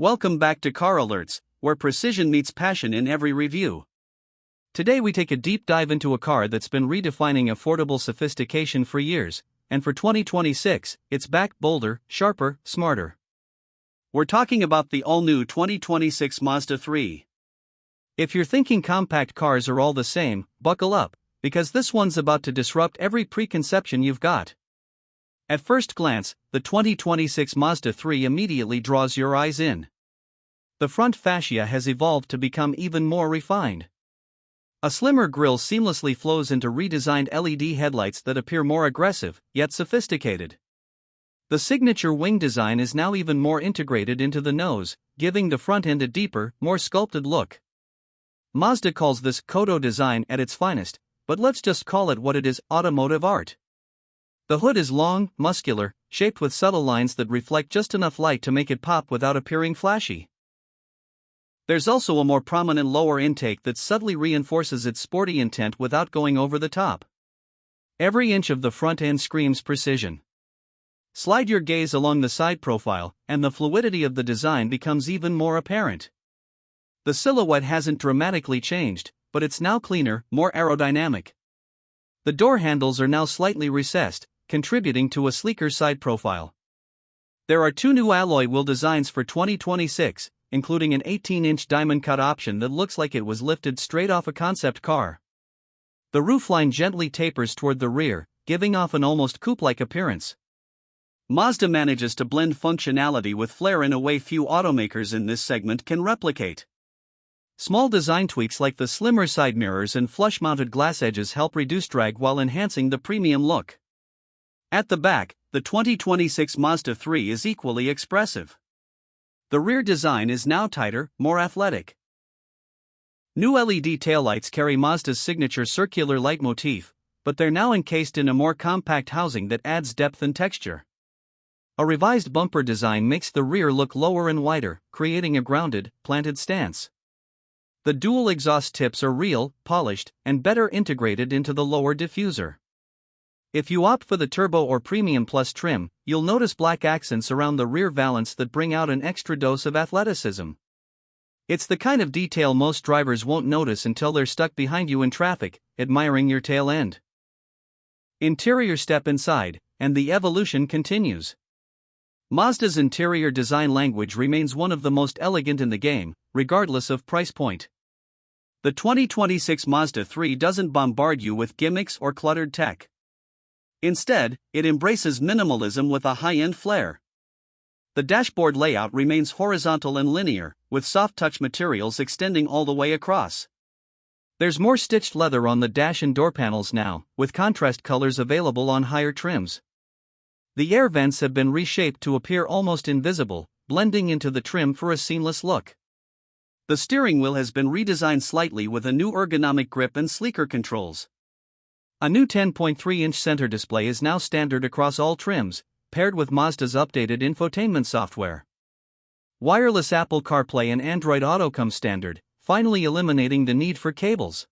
Welcome back to Car Alerts, where precision meets passion in every review. Today we take a deep dive into a car that's been redefining affordable sophistication for years, and for 2026, it's back bolder, sharper, smarter. We're talking about the all-new 2026 Mazda 3. If you're thinking compact cars are all the same, buckle up, because this one's about to disrupt every preconception you've got. At first glance, the 2026 Mazda 3 immediately draws your eyes in. The front fascia has evolved to become even more refined. A slimmer grille seamlessly flows into redesigned LED headlights that appear more aggressive, yet sophisticated. The signature wing design is now even more integrated into the nose, giving the front end a deeper, more sculpted look. Mazda calls this Kodo design at its finest, but let's just call it what it is: automotive art. The hood is long, muscular, shaped with subtle lines that reflect just enough light to make it pop without appearing flashy. There's also a more prominent lower intake that subtly reinforces its sporty intent without going over the top. Every inch of the front end screams precision. Slide your gaze along the side profile, and the fluidity of the design becomes even more apparent. The silhouette hasn't dramatically changed, but it's now cleaner, more aerodynamic. The door handles are now slightly recessed, contributing to a sleeker side profile. There are two new alloy wheel designs for 2026, including an 18-inch diamond cut option that looks like it was lifted straight off a concept car. The roofline gently tapers toward the rear, giving off an almost coupe-like appearance. Mazda manages to blend functionality with flair in a way few automakers in this segment can replicate. Small design tweaks like the slimmer side mirrors and flush-mounted glass edges help reduce drag while enhancing the premium look. At the back, the 2026 Mazda 3 is equally expressive. The rear design is now tighter, more athletic. New LED taillights carry Mazda's signature circular light motif, but they're now encased in a more compact housing that adds depth and texture. A revised bumper design makes the rear look lower and wider, creating a grounded, planted stance. The dual exhaust tips are real, polished, and better integrated into the lower diffuser. If you opt for the Turbo or Premium Plus trim, you'll notice black accents around the rear valance that bring out an extra dose of athleticism. It's the kind of detail most drivers won't notice until they're stuck behind you in traffic, admiring your tail end. Interior: step inside, and the evolution continues. Mazda's interior design language remains one of the most elegant in the game, regardless of price point. The 2026 Mazda 3 doesn't bombard you with gimmicks or cluttered tech. Instead, it embraces minimalism with a high-end flair. The dashboard layout remains horizontal and linear, with soft-touch materials extending all the way across. There's more stitched leather on the dash and door panels now, with contrast colors available on higher trims. The air vents have been reshaped to appear almost invisible, blending into the trim for a seamless look. The steering wheel has been redesigned slightly with a new ergonomic grip and sleeker controls. A new 10.3-inch center display is now standard across all trims, paired with Mazda's updated infotainment software. Wireless Apple CarPlay and Android Auto come standard, finally eliminating the need for cables.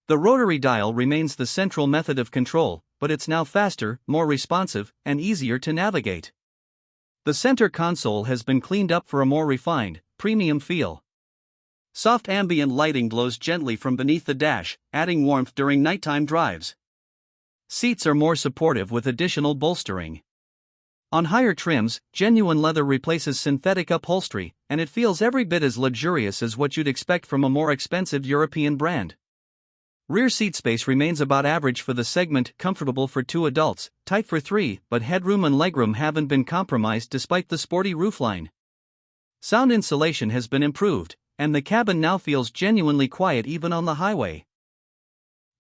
The rotary dial remains the central method of control, but it's now faster, more responsive, and easier to navigate. The center console has been cleaned up for a more refined, premium feel. Soft ambient lighting glows gently from beneath the dash, adding warmth during nighttime drives. Seats are more supportive with additional bolstering. On higher trims, genuine leather replaces synthetic upholstery, and it feels every bit as luxurious as what you'd expect from a more expensive European brand. Rear seat space remains about average for the segment, comfortable for 2 adults, tight for 3, but headroom and legroom haven't been compromised despite the sporty roofline. Sound insulation has been improved, and the cabin now feels genuinely quiet even on the highway.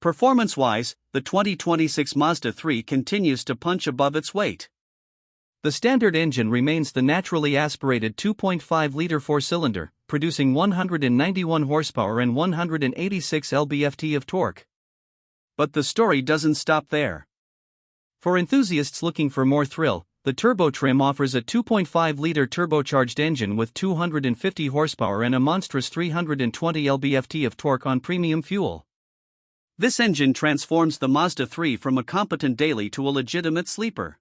Performance-wise, the 2026 Mazda 3 continues to punch above its weight. The standard engine remains the naturally aspirated 2.5-liter 4-cylinder, producing 191 horsepower and 186 lb-ft of torque. But the story doesn't stop there. For enthusiasts looking for more thrill, the turbo trim offers a 2.5-liter turbocharged engine with 250 horsepower and a monstrous 320 lb-ft of torque on premium fuel. This engine transforms the Mazda 3 from a competent daily to a legitimate sleeper.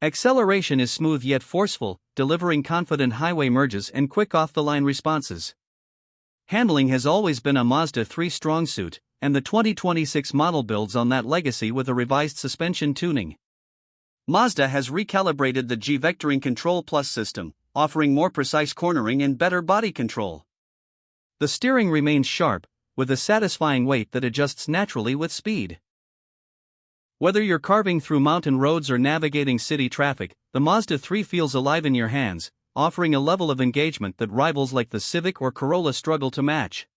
Acceleration is smooth yet forceful, delivering confident highway merges and quick off-the-line responses. Handling has always been a Mazda 3 strong suit, and the 2026 model builds on that legacy with a revised suspension tuning. Mazda has recalibrated the G-Vectoring Control Plus system, offering more precise cornering and better body control. The steering remains sharp, with a satisfying weight that adjusts naturally with speed. Whether you're carving through mountain roads or navigating city traffic, the Mazda 3 feels alive in your hands, offering a level of engagement that rivals like the Civic or Corolla struggle to match.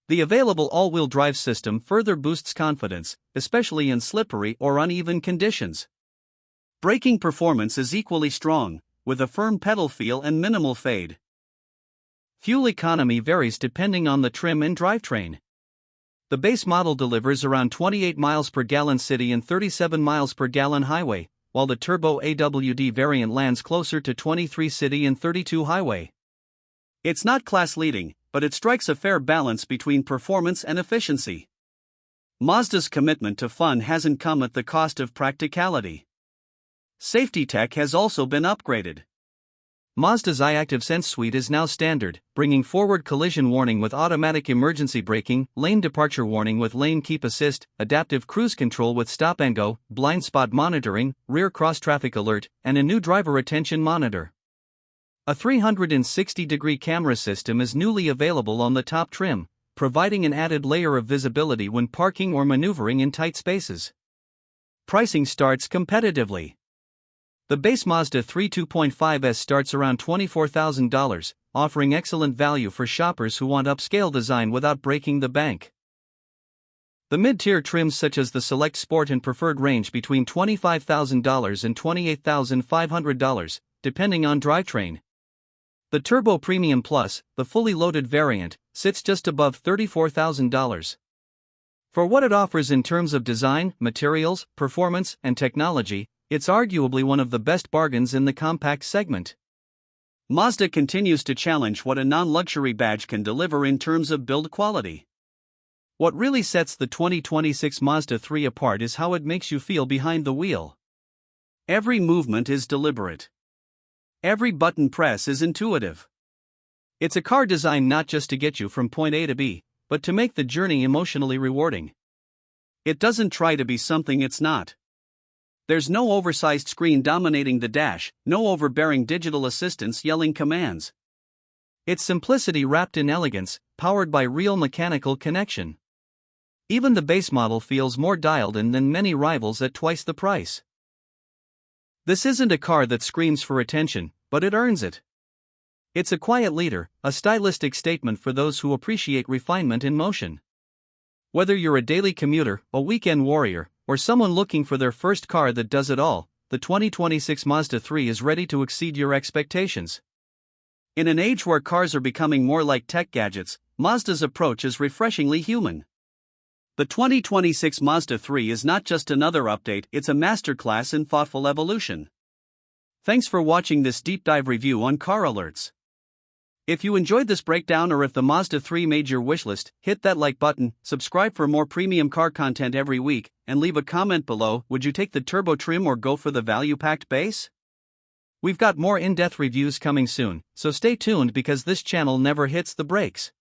The available all-wheel drive system further boosts confidence, especially in slippery or uneven conditions. Braking performance is equally strong, with a firm pedal feel and minimal fade. Fuel economy varies depending on the trim and drivetrain. The base model delivers around 28 miles per gallon city and 37 miles per gallon highway, while the turbo AWD variant lands closer to 23 city and 32 highway. It's not class-leading, but it strikes a fair balance between performance and efficiency. Mazda's commitment to fun hasn't come at the cost of practicality. Safety tech has also been upgraded. Mazda's iActive Sense suite is now standard, bringing forward collision warning with automatic emergency braking, lane departure warning with lane keep assist, adaptive cruise control with stop and go, blind spot monitoring, rear cross-traffic alert, and a new driver attention monitor. A 360-degree camera system is newly available on the top trim, providing an added layer of visibility when parking or maneuvering in tight spaces. Pricing starts competitively. The base Mazda 3 2.5S starts around $24,000, offering excellent value for shoppers who want upscale design without breaking the bank. The mid-tier trims such as the Select Sport and Preferred range between $25,000 and $28,500, depending on drivetrain. The Turbo Premium Plus, the fully loaded variant, sits just above $34,000. For what it offers in terms of design, materials, performance, and technology, it's arguably one of the best bargains in the compact segment. Mazda continues to challenge what a non-luxury badge can deliver in terms of build quality. What really sets the 2026 Mazda 3 apart is how it makes you feel behind the wheel. Every movement is deliberate. Every button press is intuitive. It's a car designed not just to get you from point A to B, but to make the journey emotionally rewarding. It doesn't try to be something it's not. There's no oversized screen dominating the dash, no overbearing digital assistants yelling commands. It's simplicity wrapped in elegance, powered by real mechanical connection. Even the base model feels more dialed in than many rivals at twice the price. This isn't a car that screams for attention, but it earns it. It's a quiet leader, a stylistic statement for those who appreciate refinement in motion. Whether you're a daily commuter, a weekend warrior, or someone looking for their first car that does it all, the 2026 Mazda 3 is ready to exceed your expectations. In an age where cars are becoming more like tech gadgets, Mazda's approach is refreshingly human. The 2026 Mazda 3 is not just another update, it's a masterclass in thoughtful evolution. Thanks for watching this deep dive review on Car Alerts. If you enjoyed this breakdown or if the Mazda 3 made your wishlist, hit that like button, subscribe for more premium car content every week, and leave a comment below. Would you take the turbo trim or go for the value-packed base? We've got more in-depth reviews coming soon, so stay tuned because this channel never hits the brakes.